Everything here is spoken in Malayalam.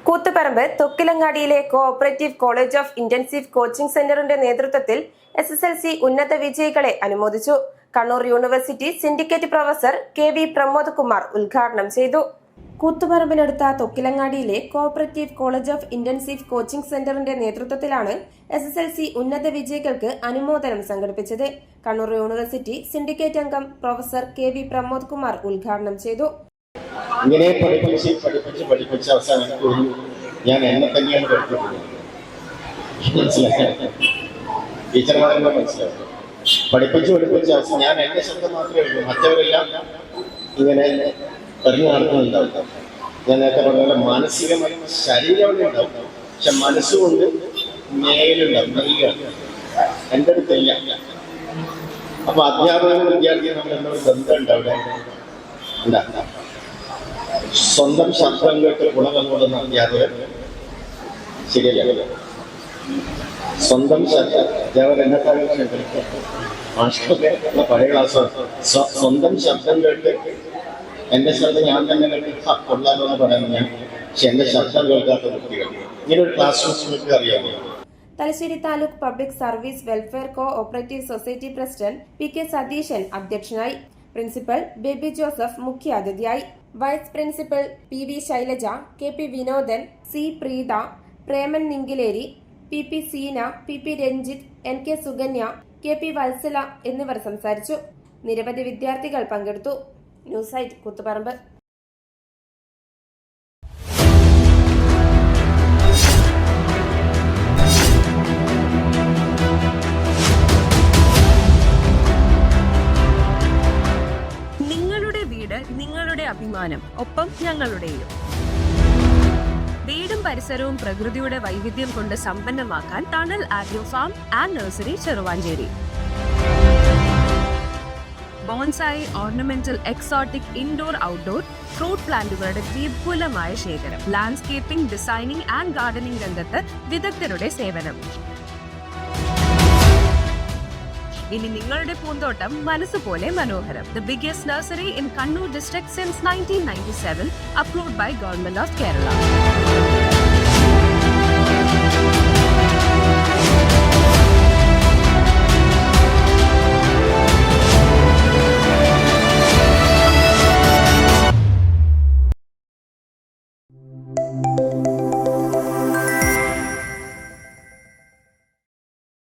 കൂത്തുപറമ്പ് തൊക്കിലങ്ങാടിയിലെ cooperative college of intensive coaching സെന്ററിന്റെ നേതൃത്വത്തിൽ SSLC ഉന്നത വിജയികളെ അനുമോദിച്ചു. Kannur university syndicate professor KV Pramod Kumar ഉദ്ഘാടനം ചെയ്തു. കൂത്തുപറമ്പിനടുത്ത തൊക്കിലങ്ങാടിയിലെ cooperative college of intensive coaching സെന്ററിന്റെ നേതൃത്വത്തിലാണ് SSLC ഉന്നത വിജയികൾക്ക് അനുമോദനം സംഘടിപ്പിച്ചത്. കണ്ണൂർ യൂണിവേഴ്സിറ്റി സിൻഡിക്കേറ്റ് അംഗം പ്രൊഫസർ KV പ്രമോദ് കുമാർ ഉദ്ഘാടനം ചെയ്തു. ഇങ്ങനെ പഠിപ്പിച്ച് അവസാനം ഞാൻ എന്നെ തന്നെയാണ് പഠിപ്പിക്കുന്നത്. ടീച്ചർമാരെല്ലാം മനസ്സിലാവും. പഠിപ്പിച്ച് അവസാനം ഞാൻ എന്റെ ശബ്ദം മാത്രമേ ഉള്ളൂ, മറ്റവരെല്ലാം ഇങ്ങനെ പറഞ്ഞു നടക്കുന്നുണ്ടാവും. ഞാൻ നേരത്തെ പറഞ്ഞ മാനസികമായി ശരീരം ഉണ്ടാവും, പക്ഷെ മനസ്സുകൊണ്ട് മേലുണ്ടാവും, നൽകുകയാണ്. എൻ്റെ അടുത്തില്ല. അപ്പൊ അധ്യാപകനും വിദ്യാർത്ഥിയും നമ്മൾ എന്നോട് ബന്ധം ഉണ്ടാവില്ല. എന്താ സ്വന്തം ശബ്ദം കേട്ട് ഗുണമെന്നോടുന്ന അധ്യാപകർ ശരിയല്ല. സ്വന്തം അധ്യാപകർ എന്നെക്കാളും മാഷൊക്കെ പഴയ ക്ലാസ് സ്വന്തം ശബ്ദം കേട്ട് എന്റെ ശബ്ദം ഞാൻ തന്നെ കേട്ട് കൊള്ളാലോ എന്ന് പറയുന്നത് ഞാൻ, പക്ഷെ എന്റെ ശബ്ദം കേൾക്കാത്ത കുട്ടികൾ. ഇങ്ങനെ ഒരു ക്ലാസ് റൂം അറിയാമോ? Thalassery taluk public service welfare cooperative society president PK Satheesan അധ്യക്ഷനായി. പ്രിൻസിപ്പൽ ബേബി ജോസഫ് മുഖ്യാതിഥിയായി. Vice principal PV Shailaja, KP Vinodan, C Preetha, Preman Ninkileri, PP Seena, PP Ranjith, NK Sukanya, KP Valsala എന്നിവർ സംസാരിച്ചു. നിരവധി വിദ്യാർത്ഥികൾ പങ്കെടുത്തു. News site Koothuparamba. നിങ്ങളുടെ അഭിമാനം, ഒപ്പം ഞങ്ങളുടെയും. വീടും പരിസരവും പ്രകൃതിയുടെ വൈവിധ്യം കൊണ്ട് സമ്പന്നമാക്കാൻ tunnel agro farm and nursery Cheruvanchery. Bonsai, ornamental, exotic, indoor, outdoor fruit പ്ലാന്റുകളുടെ വിപുലമായ ശേഖരം. ലാൻഡ്സ്കേപ്പിംഗ്, ഡിസൈനിംഗ് ആൻഡ് ഗാർഡനിംഗ് രംഗത്ത് വിദഗ്ധരുടെ സേവനം. ഇനി നിങ്ങളുടെ പൂന്തോട്ടം മനസ്സുപോലെ മനോഹരം. The biggest nursery in Kannur district since 1997, approved by Government of Kerala.